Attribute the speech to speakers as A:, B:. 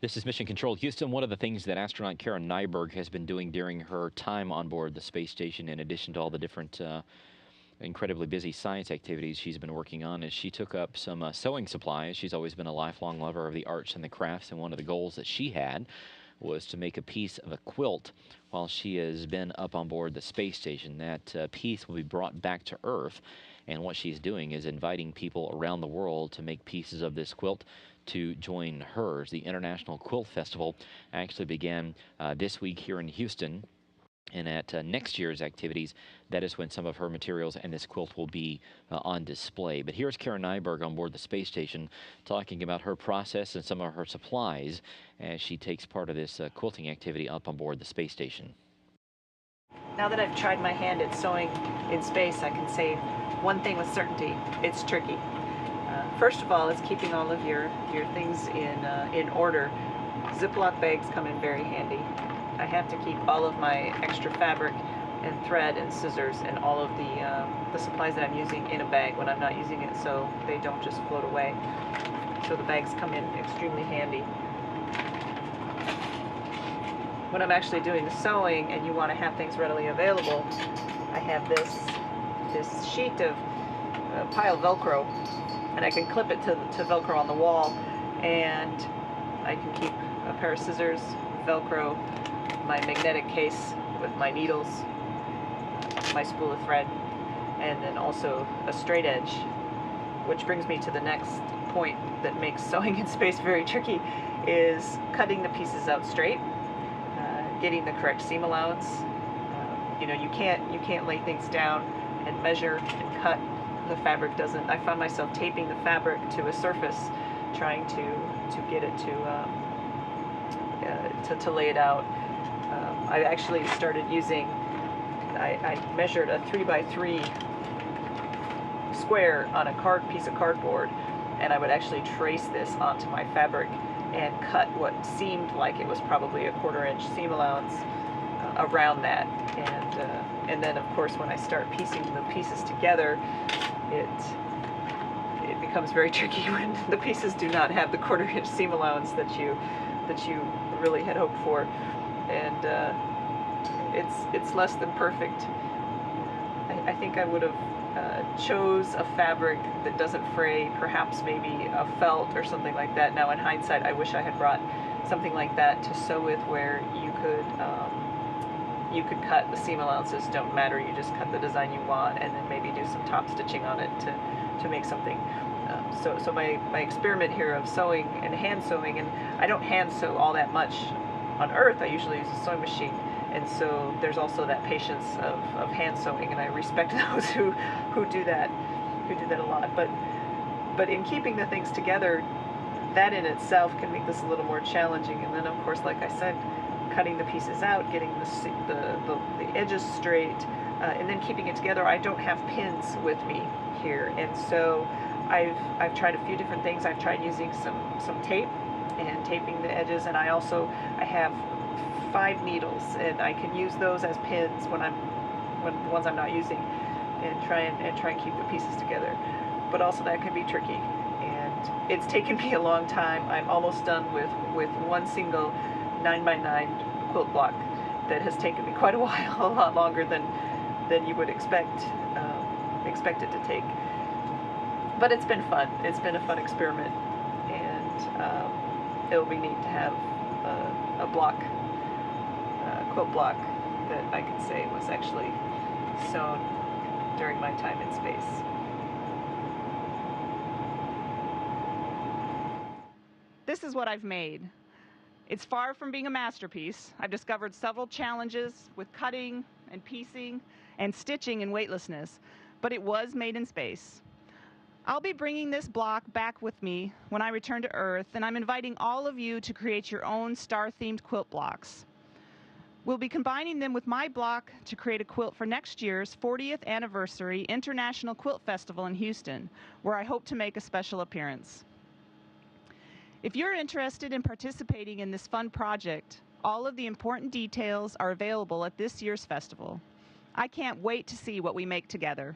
A: This is Mission Control Houston. One of the things that astronaut Karen Nyberg has been doing during her time on board the space station, in addition to all the different incredibly busy science activities she's been working on, is she took up some sewing supplies. She's always been a lifelong lover of the arts and the crafts, and one of the goals that she had was to make a piece of a quilt while she has been up on board the space station. That piece will be brought back to Earth, and what she's doing is inviting people around the world to make pieces of this quilt to join hers. The International Quilt Festival actually began this week here in Houston. And at next year's activities, that is when some of her materials and this quilt will be on display. But here's Karen Nyberg on board the space station talking about her process and some of her supplies as she takes part of this quilting activity up on board the space station.
B: Now that I've tried my hand at sewing in space, I can say one thing with certainty: it's tricky. First of all, it's keeping all of your things in order. Ziploc bags come in very handy. I have to keep all of my extra fabric and thread and scissors and all of the supplies that I'm using in a bag when I'm not using it, so they don't just float away. So the bags come in extremely handy. When I'm actually doing the sewing and you want to have things readily available, I have this sheet of pile Velcro, and I can clip it to Velcro on the wall, and I can keep a pair of scissors, Velcro, my magnetic case with my needles, my spool of thread, and then also a straight edge, which brings me to the next point that makes sewing in space very tricky, is cutting the pieces out straight, getting the correct seam allowance. You know, you can't lay things down and measure and cut. The fabric doesn't. I found myself taping the fabric to a surface, trying to get it to lay it out. I actually started using, I measured a 3x3 square on a piece of cardboard, and I would actually trace this onto my fabric and cut what seemed like it was probably a 1/4 inch seam allowance around that. And then of course when I start piecing the pieces together, it becomes very tricky when the pieces do not have the 1/4 inch seam allowance that you really had hoped for. And it's less than perfect. I think I would have chose a fabric that doesn't fray, perhaps maybe a felt or something like that. Now in hindsight, I wish I had brought something like that to sew with, where you could cut the seam allowances, don't matter, you just cut the design you want and then maybe do some top stitching on it to make something. So my experiment here of sewing and hand sewing, and I don't hand sew all that much on Earth. I usually use a sewing machine, and so there's also that patience of hand sewing, and I respect those who do that a lot. But in keeping the things together, that in itself can make this a little more challenging. And then of course, like I said, cutting the pieces out, getting the edges straight, and then keeping it together. I don't have pins with me here, and so I've tried a few different things. I've tried using some tape and taping the edges, and I have 5 needles, and I can use those as pins when the ones I'm not using, and try and keep the pieces together. But also that can be tricky, and it's taken me a long time. I'm almost done with one single 9x9 quilt block that has taken me quite a while, a lot longer than you would expect it to take. But it's been fun. It's been a fun experiment, and it'll be neat to have a quilt block that I can say was actually sewn during my time in space. This is what I've made. It's far from being a masterpiece. I've discovered several challenges with cutting and piecing and stitching and weightlessness, but it was made in space. I'll be bringing this block back with me when I return to Earth, and I'm inviting all of you to create your own star-themed quilt blocks. We'll be combining them with my block to create a quilt for next year's 40th Anniversary International Quilt Festival in Houston, where I hope to make a special appearance. If you're interested in participating in this fun project, all of the important details are available at this year's festival. I can't wait to see what we make together.